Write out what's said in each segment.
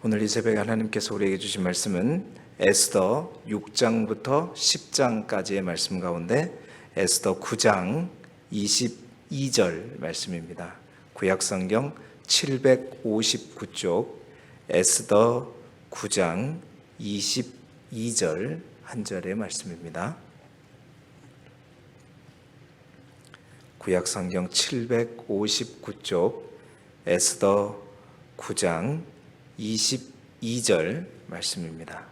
오늘 이 새벽에 하나님께서 우리에게 주신 말씀은 에스더 6장부터 10장까지의 말씀 가운데 에스더 9장 22절 말씀입니다. 구약성경 759쪽 에스더 9장 22절 한 절의 말씀입니다. 구약성경 759쪽 에스더 9장 22절 말씀입니다.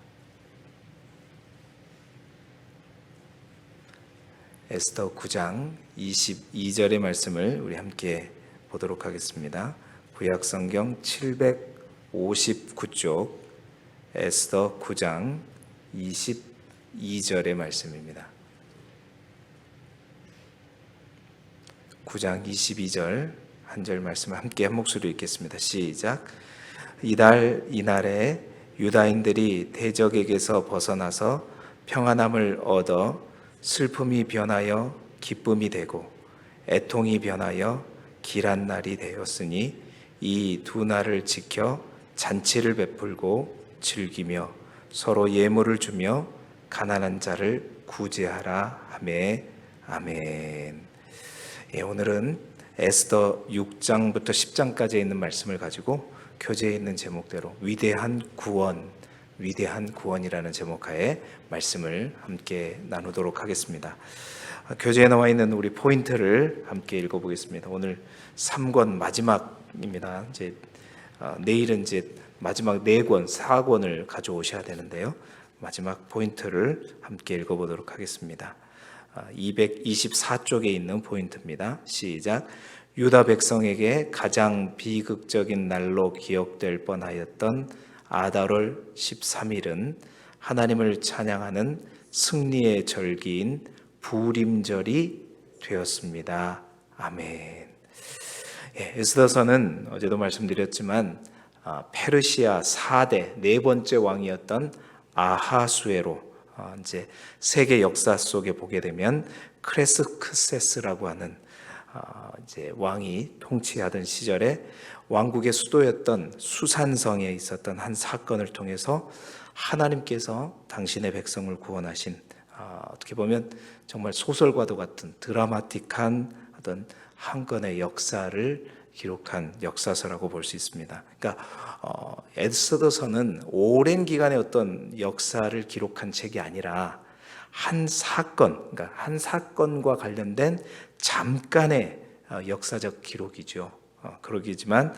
에스더 9장 22절의 말씀을 우리 함께 보도록 하겠습니다. 구약성경 759쪽 에스더 9장 22절의 말씀입니다. 9장 22절 한 절 말씀을 함께 한 목소리로 읽겠습니다. 시작. 이날에 유다인들이 대적에게서 벗어나서 평안함을 얻어 슬픔이 변하여 기쁨이 되고 애통이 변하여 길한 날이 되었으니 이 두 날을 지켜 잔치를 베풀고 즐기며 서로 예물을 주며 가난한 자를 구제하라 하매 아멘. 오늘은 에스더 6장부터 10장까지 있는 말씀을 가지고 교재에 있는 제목대로 위대한 구원이라는 제목하에 말씀을 함께 나누도록 하겠습니다. 교재에 나와 있는 우리 포인트를 함께 읽어보겠습니다. 오늘 3권 마지막입니다. 내일은 마지막 4권, 4권을 가져오셔야 되는데요. 마지막 포인트를 함께 읽어보도록 하겠습니다. 224쪽에 있는 포인트입니다. 시작. 유다 백성에게 가장 비극적인 날로 기억될 뻔하였던 아달월 13일은 하나님을 찬양하는 승리의 절기인 부림절이 되었습니다. 아멘. 에스더서는 어제도 말씀드렸지만 페르시아 4대 네 번째 왕이었던 아하수에로 이제 세계 역사 속에 보게 되면 크레스크세스라고 하는 이제 왕이 통치하던 시절에 왕국의 수도였던 수산성에 있었던 한 사건을 통해서 하나님께서 당신의 백성을 구원하신 어떻게 보면 정말 소설과도 같은 드라마틱한 어떤 한 건의 역사를 기록한 역사서라고 볼 수 있습니다. 그러니까 에스더서는 오랜 기간의 어떤 역사를 기록한 책이 아니라 한 사건, 그러니까 한 사건과 관련된 잠깐의 역사적 기록이죠. 그러기지만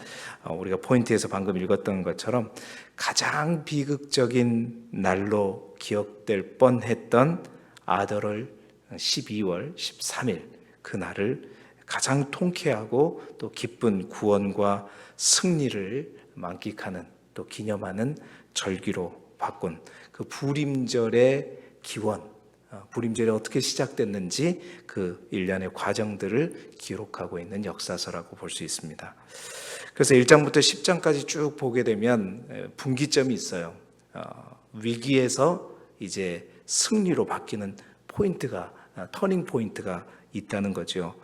우리가 포인트에서 방금 읽었던 것처럼 가장 비극적인 날로 기억될 뻔했던 아달월 12월 13일 그 날을 가장 통쾌하고 또 기쁜 구원과 승리를 만끽하는 또 기념하는 절기로 바꾼 그 부림절의 기원, 부림절이 어떻게 시작됐는지 그 일련의 과정들을 기록하고 있는 역사서라고 볼 수 있습니다. 그래서 1장부터 10장까지 쭉 보게 되면 분기점이 있어요. 위기에서 이제 승리로 바뀌는 포인트가, 터닝 포인트가 있다는 거죠.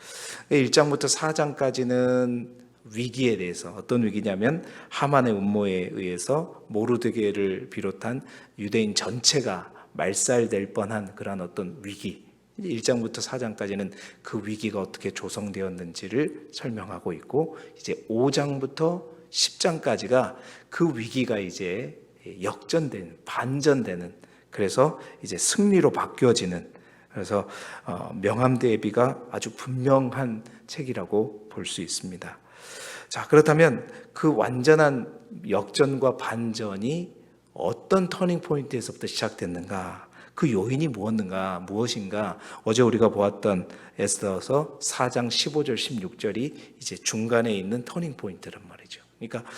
1장부터 4장까지는 위기에 대해서, 어떤 위기냐면 하만의 음모에 의해서 모르드게를 비롯한 유대인 전체가 말살될 뻔한 그런 어떤 위기, 1장부터 4장까지는 그 위기가 어떻게 조성되었는지를 설명하고 있고, 이제 5장부터 10장까지가 그 위기가 이제 역전되는, 반전되는, 그래서 이제 승리로 바뀌어지는, 그래서 명암 대비가 아주 분명한 책이라고 볼 수 있습니다. 자, 그렇다면 그 완전한 역전과 반전이 어떤 터닝 포인트에서부터 시작됐는가? 그 요인이 무엇인가? 어제 우리가 보았던 에스더서 4장 15절 16절이 이제 중간에 있는 터닝 포인트란 말이죠. 그러니까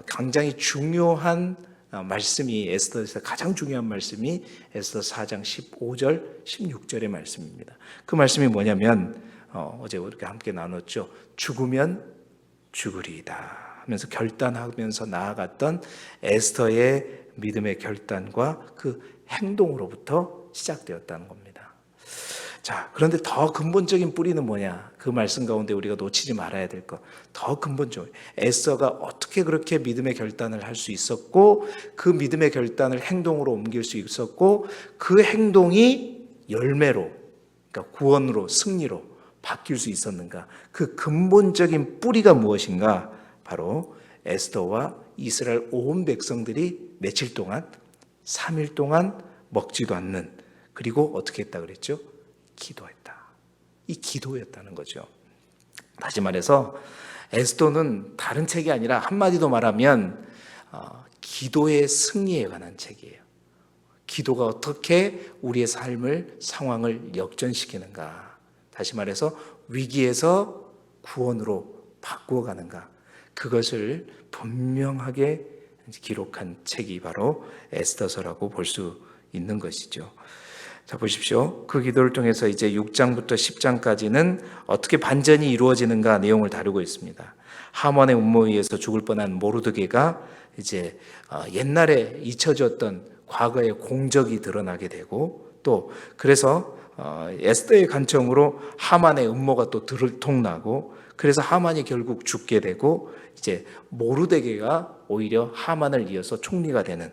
굉장히 중요한 말씀이, 에스더에서 가장 중요한 말씀이 에스더 4장 15절 16절의 말씀입니다. 그 말씀이 뭐냐면 어제 우리가 함께 나눴죠. 죽으면 죽으리이다 하면서 결단하면서 나아갔던 에스더의 믿음의 결단과 그 행동으로부터 시작되었다는 겁니다. 자, 그런데 더 근본적인 뿌리는 뭐냐? 그 말씀 가운데 우리가 놓치지 말아야 될 것. 더 근본적으로 에스더가 어떻게 그렇게 믿음의 결단을 할 수 있었고, 그 믿음의 결단을 행동으로 옮길 수 있었고, 그 행동이 열매로, 그러니까 구원으로, 승리로 바뀔 수 있었는가? 그 근본적인 뿌리가 무엇인가? 바로 에스더와 이스라엘 온 백성들이 며칠 동안, 3일 동안 먹지도 않는, 그리고 어떻게 했다 그랬죠? 기도했다. 이 기도였다는 거죠. 다시 말해서 에스더는 다른 책이 아니라 한마디로 말하면 기도의 승리에 관한 책이에요. 기도가 어떻게 우리의 삶을, 상황을 역전시키는가. 다시 말해서 위기에서 구원으로 바꾸어가는가. 그것을 분명하게 기록한 책이 바로 에스더서라고 볼 수 있는 것이죠. 자, 보십시오. 그 기도를 통해서 이제 6장부터 10장까지는 어떻게 반전이 이루어지는가 내용을 다루고 있습니다. 하만의 음모에 의해서 죽을 뻔한 모르드게가 이제 옛날에 잊혀졌던 과거의 공적이 드러나게 되고, 또 그래서 에스더의 간청으로 하만의 음모가 또 들통나고, 그래서 하만이 결국 죽게 되고, 이제 모르드게가 오히려 하만을 이어서 총리가 되는,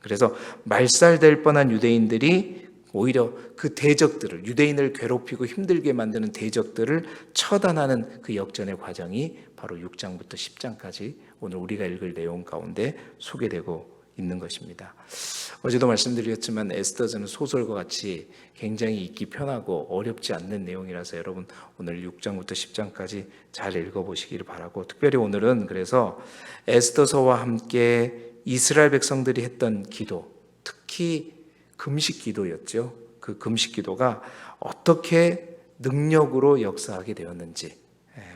그래서 말살될 뻔한 유대인들이 오히려 그 대적들을, 유대인을 괴롭히고 힘들게 만드는 대적들을 처단하는 그 역전의 과정이 바로 6장부터 10장까지 오늘 우리가 읽을 내용 가운데 소개되고 있는 것입니다. 어제도 말씀드렸지만 에스더서는 소설과 같이 굉장히 읽기 편하고 어렵지 않는 내용이라서 여러분 오늘 6장부터 10장까지 잘 읽어보시기를 바라고, 특별히 오늘은 그래서 에스더서와 함께 이스라엘 백성들이 했던 기도, 특히 금식 기도였죠. 그 금식 기도가 어떻게 능력으로 역사하게 되었는지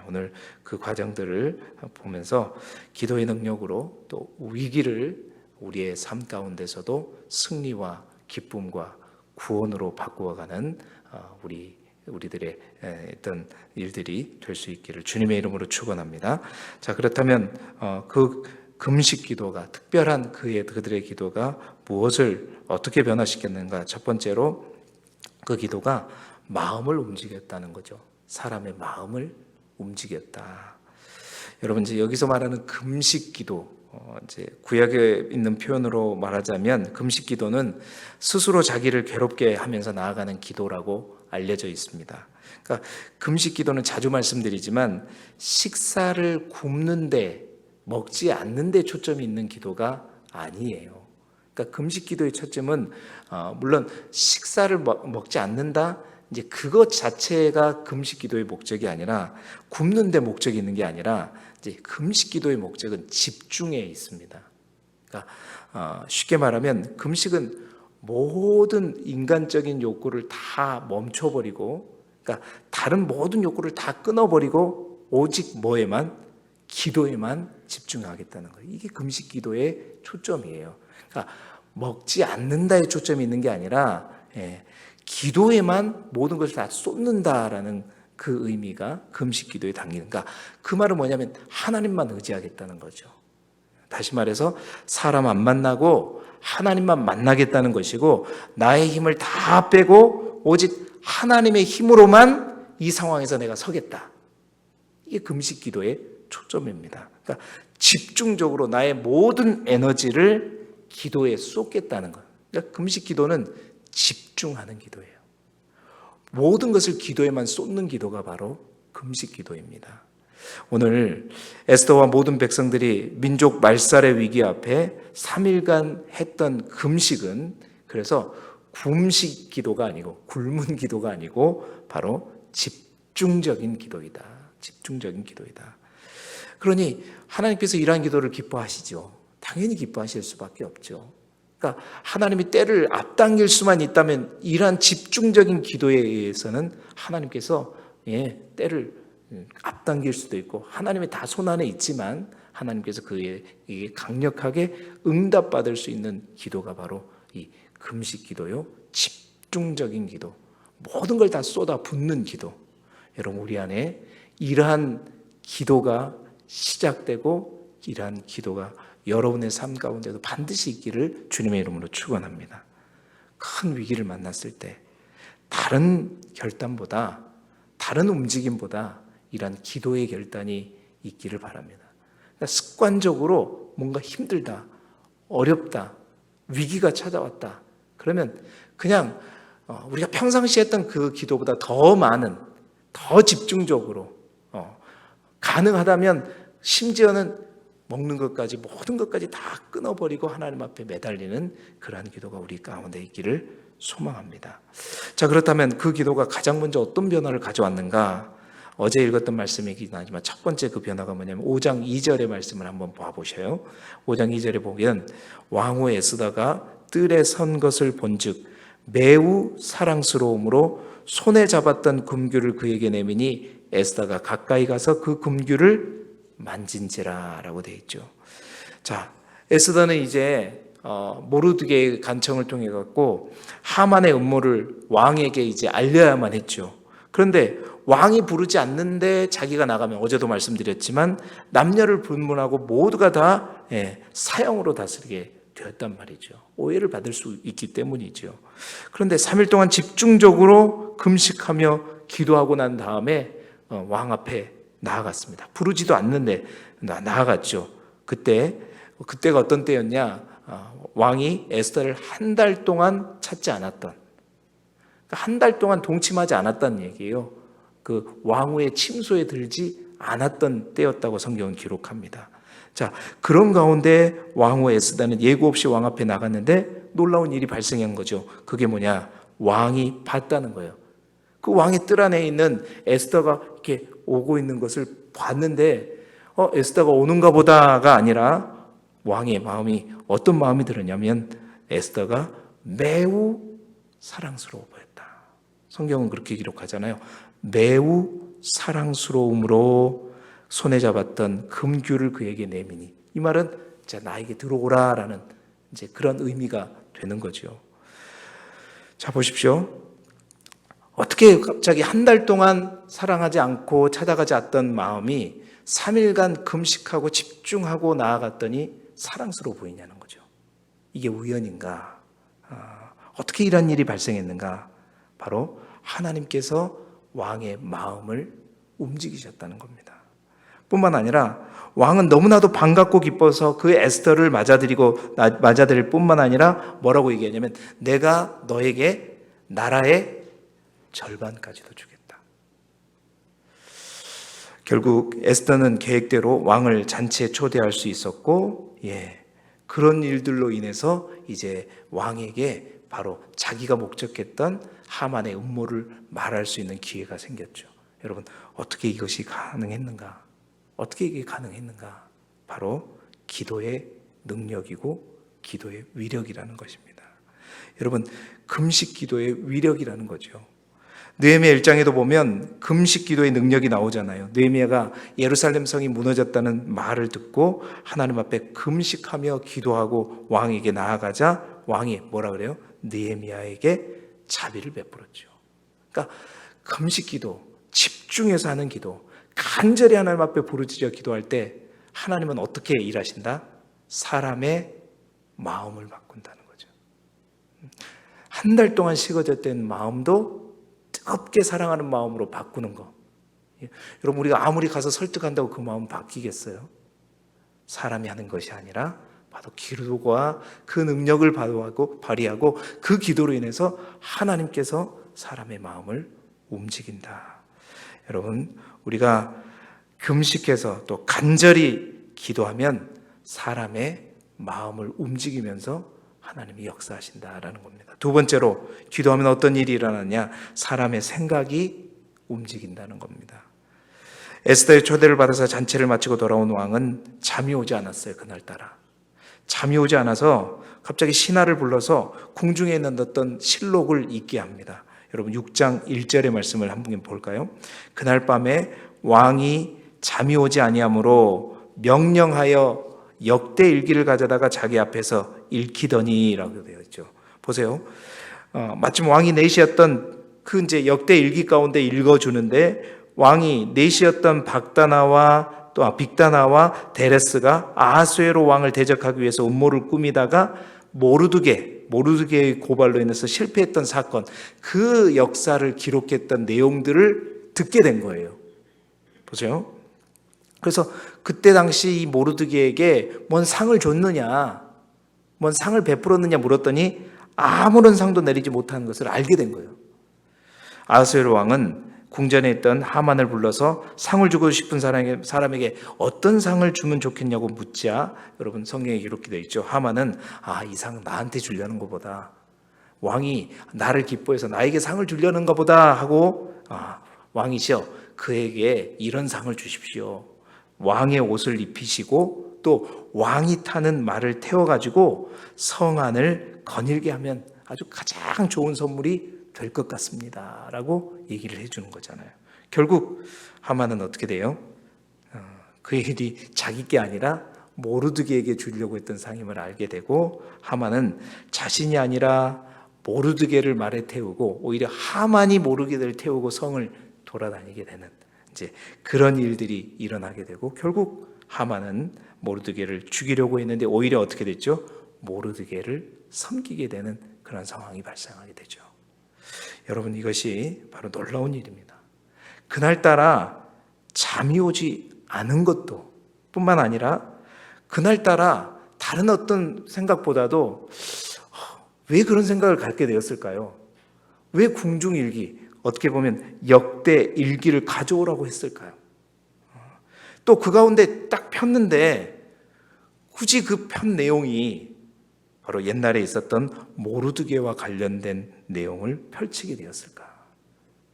오늘 그 과정들을 보면서 기도의 능력으로 또 위기를 우리의 삶 가운데서도 승리와 기쁨과 구원으로 바꾸어가는 우리들의 어떤 일들이 될 수 있기를 주님의 이름으로 축원합니다. 자, 그렇다면 그 금식 기도가, 특별한 그들의 기도가 무엇을 어떻게 변화시켰는가? 첫 번째로 그 기도가 마음을 움직였다는 거죠. 사람의 마음을 움직였다. 여러분, 이제 여기서 말하는 금식 기도, 이제 구약에 있는 표현으로 말하자면 금식 기도는 스스로 자기를 괴롭게 하면서 나아가는 기도라고 알려져 있습니다. 그러니까 금식 기도는 자주 말씀드리지만 식사를 굶는데, 먹지 않는데 초점이 있는 기도가 아니에요. 그러니까 금식 기도의 초점은 물론 식사를 먹지 않는다, 이제 그것 자체가 금식 기도의 목적이 아니라, 굶는데 목적이 있는 게 아니라, 이제 금식 기도의 목적은 집중에 있습니다. 그러니까 쉽게 말하면 금식은 모든 인간적인 욕구를 다 멈춰버리고, 그러니까 다른 모든 욕구를 다 끊어버리고 오직 뭐에만, 기도에만 집중하겠다는 거예요. 이게 금식 기도의 초점이에요. 그러니까 먹지 않는다에 초점이 있는 게 아니라 기도에만 모든 것을 다 쏟는다라는 그 의미가 금식 기도에 담기는. 그러니까 그 말은 뭐냐면 하나님만 의지하겠다는 거죠. 다시 말해서 사람 안 만나고 하나님만 만나겠다는 것이고, 나의 힘을 다 빼고 오직 하나님의 힘으로만 이 상황에서 내가 서겠다. 이게 금식 기도의 초점입니다. 그러니까 집중적으로 나의 모든 에너지를 기도에 쏟겠다는 것. 그러니까 금식 기도는 집중하는 기도예요. 모든 것을 기도에만 쏟는 기도가 바로 금식 기도입니다. 오늘 에스더와 모든 백성들이 민족 말살의 위기 앞에 3일간 했던 금식은 그래서 굶식 기도가 아니고, 굶은 기도가 아니고 바로 집중적인 기도이다. 집중적인 기도이다. 그러니 하나님께서 이러한 기도를 기뻐하시죠. 당연히 기뻐하실 수밖에 없죠. 그러니까 하나님이 때를 앞당길 수만 있다면 이러한 집중적인 기도에 의해서는 하나님께서 때를 앞당길 수도 있고, 하나님이 다 손안에 있지만 하나님께서 그에게 강력하게 응답받을 수 있는 기도가 바로 이 금식 기도요. 집중적인 기도, 모든 걸 다 쏟아 붓는 기도. 여러분, 우리 안에 이러한 기도가 시작되고 이러한 기도가 여러분의 삶 가운데도 반드시 있기를 주님의 이름으로 축원합니다. 큰 위기를 만났을 때, 다른 결단보다, 다른 움직임보다 이런 기도의 결단이 있기를 바랍니다. 그러니까 습관적으로 뭔가 힘들다, 어렵다, 위기가 찾아왔다, 그러면 그냥 우리가 평상시에 했던 그 기도보다 더 많은, 더 집중적으로, 가능하다면 심지어는 먹는 것까지, 모든 것까지 다 끊어버리고 하나님 앞에 매달리는 그러한 기도가 우리 가운데 있기를 소망합니다. 자, 그렇다면 그 기도가 가장 먼저 어떤 변화를 가져왔는가? 어제 읽었던 말씀이긴 하지만 첫 번째 그 변화가 뭐냐면 5장 2절의 말씀을 한번 봐보셔요. 5장 2절에 보면 왕후 에스더가 뜰에 선 것을 본즉 매우 사랑스러움으로 손에 잡았던 금규를 그에게 내미니 에스더가 가까이 가서 그 금규를 만진지라라고 되어 있죠. 자, 에스더는 이제 모르드게의 간청을 통해 갖고 하만의 음모를 왕에게 이제 알려야만 했죠. 그런데 왕이 부르지 않는데 자기가 나가면, 어제도 말씀드렸지만 남녀를 불문하고 모두가 다 사형으로 다스리게 되었단 말이죠. 오해를 받을 수 있기 때문이죠. 그런데 3일 동안 집중적으로 금식하며 기도하고 난 다음에 왕 앞에 나아갔습니다. 부르지도 않는데 나아갔죠. 그때가 어떤 때였냐? 왕이 에스더를 한 달 동안 찾지 않았던, 한 달 동안 동침하지 않았다는 얘기예요. 그 왕후의 침소에 들지 않았던 때였다고 성경은 기록합니다. 자, 그런 가운데 왕후 에스더는 예고 없이 왕 앞에 나갔는데 놀라운 일이 발생한 거죠. 그게 뭐냐? 왕이 봤다는 거예요. 그 왕의 뜰 안에 있는 에스더가 이렇게 오고 있는 것을 봤는데 에스더가 오는가 보다가 아니라 왕의 마음이 어떤 마음이 들었냐면 에스더가 매우 사랑스러워 보였다. 성경은 그렇게 기록하잖아요. 매우 사랑스러움으로 손에 잡았던 금규를 그에게 내미니, 이 말은 자, 나에게 들어오라라는 이제 그런 의미가 되는 거죠. 자, 보십시오. 어떻게 갑자기 한 달 동안 사랑하지 않고 찾아가지 않던 마음이 3일간 금식하고 집중하고 나아갔더니 사랑스러워 보이냐는 거죠. 이게 우연인가? 어떻게 이런 일이 발생했는가? 바로 하나님께서 왕의 마음을 움직이셨다는 겁니다. 뿐만 아니라 왕은 너무나도 반갑고 기뻐서 그 에스더를 맞아들일 뿐만 아니라 뭐라고 얘기하냐면 내가 너에게 나라의 절반까지도 주겠다. 결국 에스더는 계획대로 왕을 잔치에 초대할 수 있었고, 그런 일들로 인해서 이제 왕에게 바로 자기가 목적했던 하만의 음모를 말할 수 있는 기회가 생겼죠. 여러분, 어떻게 이것이 가능했는가? 어떻게 이게 가능했는가? 바로 기도의 능력이고 기도의 위력이라는 것입니다. 여러분, 금식 기도의 위력이라는 거죠. 느헤미야 1장에도 보면 금식 기도의 능력이 나오잖아요. 느헤미야가 예루살렘 성이 무너졌다는 말을 듣고 하나님 앞에 금식하며 기도하고 왕에게 나아가자 왕이 뭐라 그래요? 느헤미야에게 자비를 베풀었죠. 그러니까 금식 기도, 집중해서 하는 기도, 간절히 하나님 앞에 부르짖어 기도할 때 하나님은 어떻게 일하신다? 사람의 마음을 바꾼다는 거죠. 한 달 동안 식어졌던 마음도 뜨겁게 사랑하는 마음으로 바꾸는 거. 여러분, 우리가 아무리 가서 설득한다고 그 마음 바뀌겠어요? 사람이 하는 것이 아니라 바로 기도와 그 능력을 발휘하고 그 기도로 인해서 하나님께서 사람의 마음을 움직인다. 여러분, 우리가 금식해서 또 간절히 기도하면 사람의 마음을 움직이면서 하나님이 역사하신다라는 겁니다. 두 번째로 기도하면 어떤 일이 일어나냐? 사람의 생각이 움직인다는 겁니다. 에스더의 초대를 받아서 잔치를 마치고 돌아온 왕은 잠이 오지 않았어요. 그날따라 잠이 오지 않아서 갑자기 신하를 불러서 궁중에 있는 어떤 실록을 읽게 합니다. 여러분, 6장 1절의 말씀을 한번 볼까요? 그날 밤에 왕이 잠이 오지 아니하므로 명령하여 역대 일기를 가져다가 자기 앞에서 읽히더니라고 되어 있죠. 보세요. 마침 왕이 넷이었던 그 이제 역대 일기 가운데 읽어주는데 왕이 넷이었던 빅다나와 데레스가 아하수에로 왕을 대적하기 위해서 음모를 꾸미다가 모르드게 모르드게의 고발로 인해서 실패했던 사건, 그 역사를 기록했던 내용들을 듣게 된 거예요. 보세요. 그래서 그때 당시 이 모르드게에게 뭔 상을 줬느냐, 뭔 상을 베풀었느냐 물었더니 아무런 상도 내리지 못하는 것을 알게 된 거예요. 아하수에로 왕은 궁전에 있던 하만을 불러서 상을 주고 싶은 사람에게 어떤 상을 주면 좋겠냐고 묻자, 여러분 성경에 기록이 되어 있죠. 하만은 이 상 나한테 주려는 것보다, 왕이 나를 기뻐해서 나에게 상을 주려는 것보다 하고, 왕이시여 그에게 이런 상을 주십시오. 왕의 옷을 입히시고 또 왕이 타는 말을 태워가지고 성 안을 거닐게 하면 아주 가장 좋은 선물이 될 것 같습니다 라고 얘기를 해주는 거잖아요. 결국 하만은 어떻게 돼요? 그의 일이 자기 게 아니라 모르드게에게 주려고 했던 상임을 알게 되고, 하만은 자신이 아니라 모르드게를 말에 태우고 오히려 하만이 모르드게를 태우고 성을 돌아다니게 되는 이제 그런 일들이 일어나게 되고, 결국 하만은 모르드게를 죽이려고 했는데 오히려 어떻게 됐죠? 모르드게를 섬기게 되는 그런 상황이 발생하게 되죠. 여러분, 이것이 바로 놀라운 일입니다. 그날따라 잠이 오지 않은 것도 뿐만 아니라 그날따라 다른 어떤 생각보다도 왜 그런 생각을 갖게 되었을까요? 왜 궁중일기, 어떻게 보면 역대 일기를 가져오라고 했을까요? 또 그 가운데 딱 폈는데 굳이 그 편 내용이 바로 옛날에 있었던 모르드게와 관련된 내용을 펼치게 되었을까?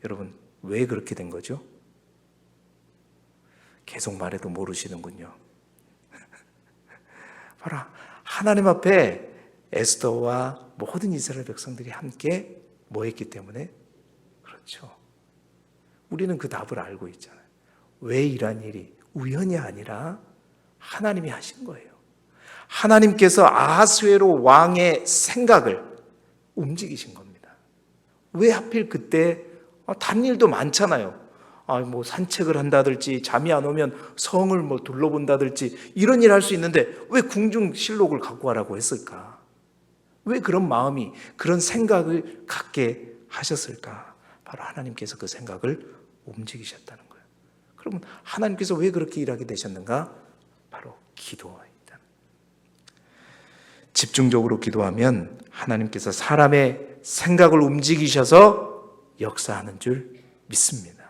여러분, 왜 그렇게 된 거죠? 계속 말해도 모르시는군요. 바로 하나님 앞에 에스더와 모든 이스라엘 백성들이 함께 뭐 했기 때문에? 그렇죠. 우리는 그 답을 알고 있잖아요. 왜 이런 일이 우연이 아니라 하나님이 하신 거예요. 하나님께서 아하수에로 왕의 생각을 움직이신 겁니다. 왜 하필 그때? 다른 일도 많잖아요. 뭐 산책을 한다든지 잠이 안 오면 성을 뭐 둘러본다든지 이런 일 할 수 있는데 왜 궁중실록을 갖고 와라고 했을까? 왜 그런 마음이, 그런 생각을 갖게 하셨을까? 바로 하나님께서 그 생각을 움직이셨다는 거예요. 그러면 하나님께서 왜 그렇게 일하게 되셨는가? 바로 기도입니다. 집중적으로 기도하면 하나님께서 사람의 생각을 움직이셔서 역사하는 줄 믿습니다.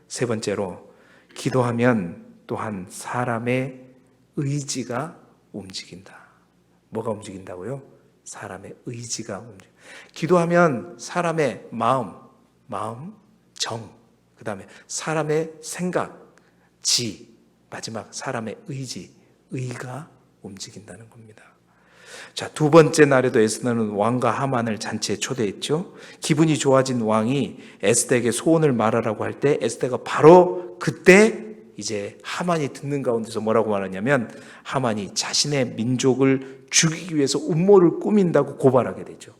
세 번째로, 기도하면 또한 사람의 의지가 움직인다. 뭐가 움직인다고요? 사람의 의지가 움직인다. 기도하면 사람의 마음, 정, 그 다음에 사람의 생각, 마지막 사람의 의가 움직인다는 겁니다. 자, 두 번째 날에도 에스더는 왕과 하만을 잔치에 초대했죠. 기분이 좋아진 왕이 에스더에게 소원을 말하라고 할 때 에스더가 바로 그때 이제 하만이 듣는 가운데서 뭐라고 말하냐면, 하만이 자신의 민족을 죽이기 위해서 음모를 꾸민다고 고발하게 되죠.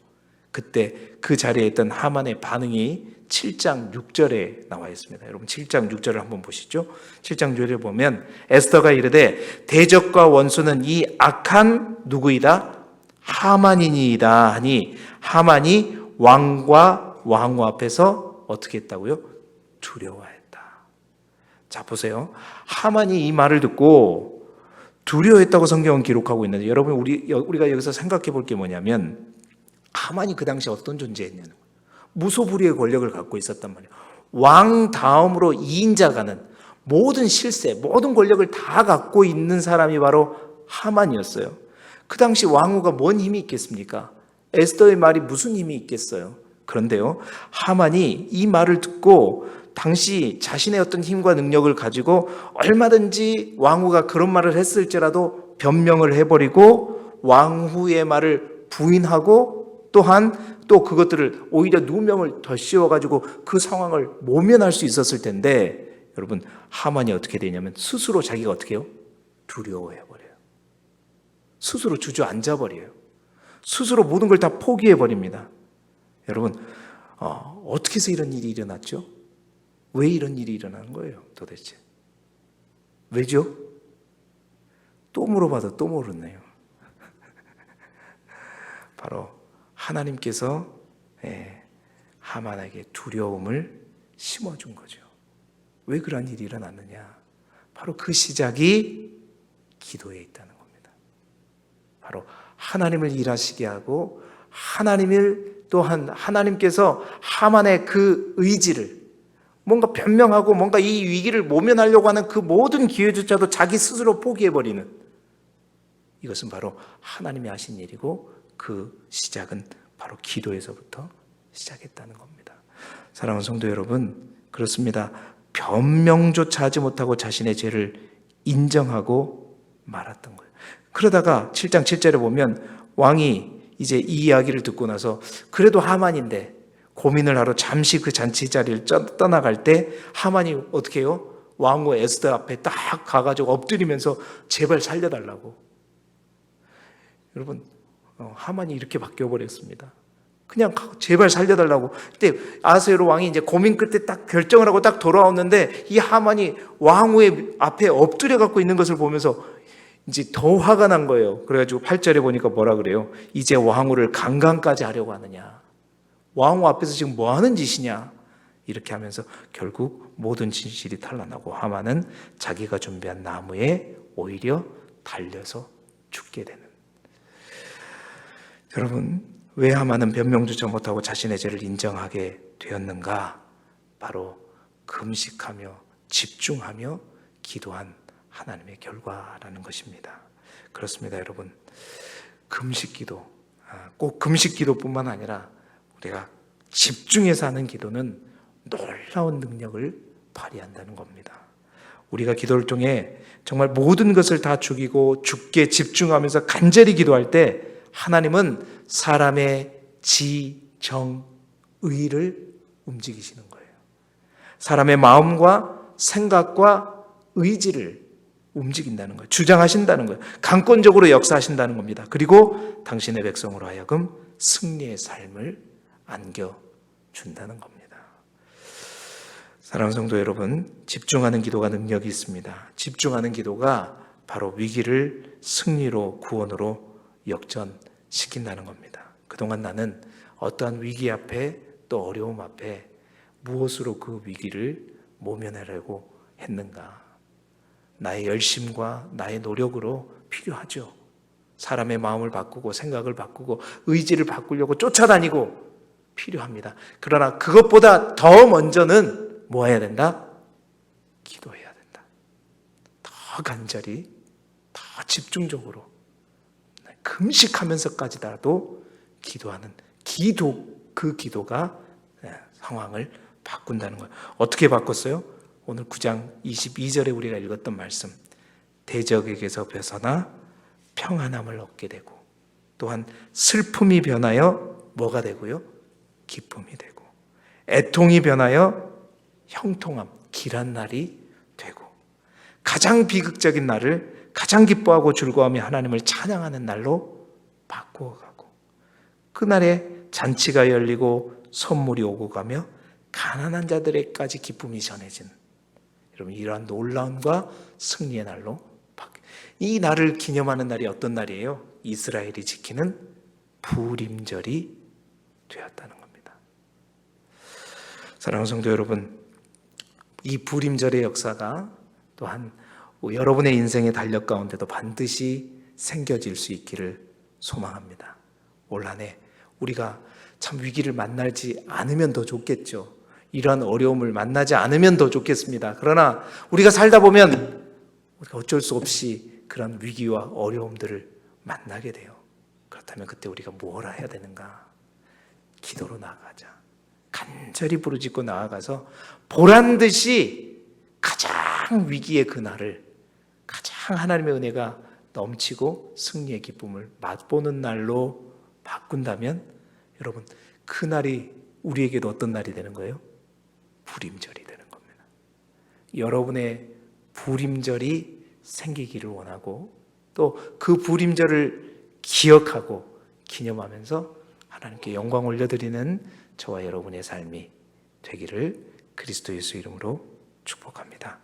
그때 그 자리에 있던 하만의 반응이 7장 6절에 나와 있습니다. 여러분 7장 6절을 한번 보시죠. 7장 6절에 보면 에스더가 이르되 대적과 원수는 이 악한 누구이다? 하만이니이다 하니, 하만이 왕과 왕후 앞에서 어떻게 했다고요? 두려워했다. 자, 보세요. 하만이 이 말을 듣고 두려워했다고 성경은 기록하고 있는데, 여러분 우리가 여기서 생각해 볼 게 뭐냐면, 하만이 그 당시 어떤 존재였냐는 거예요. 무소불위의 권력을 갖고 있었단 말이에요. 왕 다음으로 2인자가는 모든 실세, 모든 권력을 다 갖고 있는 사람이 바로 하만이었어요. 그 당시 왕후가 뭔 힘이 있겠습니까? 에스더의 말이 무슨 힘이 있겠어요? 그런데요, 하만이 이 말을 듣고 당시 자신의 어떤 힘과 능력을 가지고 얼마든지 왕후가 그런 말을 했을지라도 변명을 해버리고 왕후의 말을 부인하고, 또한 또 그것들을 오히려 누명을 더 씌워가지고 그 상황을 모면할 수 있었을 텐데, 여러분 하만이 어떻게 되냐면 스스로 자기가 어떻게 해요? 두려워해버려요. 스스로 주저앉아버려요. 스스로 모든 걸 다 포기해버립니다. 여러분 어떻게 해서 이런 일이 일어났죠? 왜 이런 일이 일어나는 거예요 도대체? 왜죠? 또 물어봐도 또 모르네요. 바로 하나님께서 하만에게 두려움을 심어준 거죠. 왜 그런 일이 일어났느냐? 바로 그 시작이 기도에 있다는 겁니다. 바로 하나님을 일하시게 하고 하나님을 또한 하나님께서 하만의 그 의지를 뭔가 변명하고 뭔가 이 위기를 모면하려고 하는 그 모든 기회조차도 자기 스스로 포기해버리는, 이것은 바로 하나님이 하신 일이고 그 시작은 바로 기도에서부터 시작했다는 겁니다. 사랑하는 성도 여러분, 그렇습니다. 변명조차 하지 못하고 자신의 죄를 인정하고 말았던 거예요. 그러다가 7장 7절에 보면 왕이 이제 이 이야기를 듣고 나서 그래도 하만인데 고민을 하러 잠시 그 잔치 자리를 떠나갈 때 하만이 어떻게 해요? 왕후 에스더 앞에 딱 가가지고 엎드리면서 제발 살려달라고. 여러분, 하만이 이렇게 바뀌어버렸습니다. 그냥 제발 살려달라고. 그때 아하스웨로 왕이 이제 고민 끝에 딱 결정을 하고 딱 돌아왔는데 이 하만이 왕후의 앞에 엎드려 갖고 있는 것을 보면서 이제 더 화가 난 거예요. 그래가지고 8절에 보니까 뭐라 그래요? 이제 왕후를 강간까지 하려고 하느냐? 왕후 앞에서 지금 뭐 하는 짓이냐? 이렇게 하면서 결국 모든 진실이 탄로나고 하만은 자기가 준비한 나무에 오히려 달려서 죽게 되는. 여러분, 왜 하만은 변명조차 못하고 자신의 죄를 인정하게 되었는가? 바로 금식하며 집중하며 기도한 하나님의 결과라는 것입니다. 그렇습니다, 여러분. 금식기도, 꼭 금식기도뿐만 아니라 우리가 집중해서 하는 기도는 놀라운 능력을 발휘한다는 겁니다. 우리가 기도를 통해 정말 모든 것을 다 죽이고 죽게 집중하면서 간절히 기도할 때 하나님은 사람의 지, 정, 의를 움직이시는 거예요. 사람의 마음과 생각과 의지를 움직인다는 거예요. 주장하신다는 거예요. 강권적으로 역사하신다는 겁니다. 그리고 당신의 백성으로 하여금 승리의 삶을 안겨준다는 겁니다. 사랑하는 성도 여러분, 집중하는 기도가 능력이 있습니다. 집중하는 기도가 바로 위기를 승리로, 구원으로 역전시킨다는 겁니다. 그동안 나는 어떠한 위기 앞에 또 어려움 앞에 무엇으로 그 위기를 모면하려고 했는가? 나의 열심과 나의 노력으로 필요하죠. 사람의 마음을 바꾸고 생각을 바꾸고 의지를 바꾸려고 쫓아다니고 필요합니다. 그러나 그것보다 더 먼저는 뭐 해야 된다? 기도해야 된다. 더 간절히, 더 집중적으로, 금식하면서까지라도 기도하는 그 기도가 상황을 바꾼다는 거예요. 어떻게 바꿨어요? 오늘 9장 22절에 우리가 읽었던 말씀, 대적에게서 벗어나 평안함을 얻게 되고 또한 슬픔이 변하여 뭐가 되고요? 기쁨이 되고 애통이 변하여 형통함, 길한 날이 되고 가장 비극적인 날을 가장 기뻐하고 즐거워하며 하나님을 찬양하는 날로 바꾸어가고 그날에 잔치가 열리고 선물이 오고 가며 가난한 자들에게까지 기쁨이 전해진, 여러분, 이러한 놀라움과 승리의 날로 이 날을 기념하는 날이 어떤 날이에요? 이스라엘이 지키는 부림절이 되었다는 겁니다. 사랑하는 성도 여러분, 이 부림절의 역사가 또한 여러분의 인생의 달력 가운데도 반드시 생겨질 수 있기를 소망합니다. 올 한 해 우리가 참 위기를 만나지 않으면 더 좋겠죠. 이러한 어려움을 만나지 않으면 더 좋겠습니다. 그러나 우리가 살다 보면 우리가 어쩔 수 없이 그런 위기와 어려움들을 만나게 돼요. 그렇다면 그때 우리가 뭘 해야 되는가? 기도로 나아가자. 간절히 부르짖고 나아가서 보란듯이 가장 위기의 그날을 가장 하나님의 은혜가 넘치고 승리의 기쁨을 맛보는 날로 바꾼다면 여러분, 그날이 우리에게도 어떤 날이 되는 거예요? 부림절이 되는 겁니다. 여러분의 부림절이 생기기를 원하고 또 그 부림절을 기억하고 기념하면서 하나님께 영광 올려드리는 저와 여러분의 삶이 되기를 그리스도 예수 이름으로 축복합니다.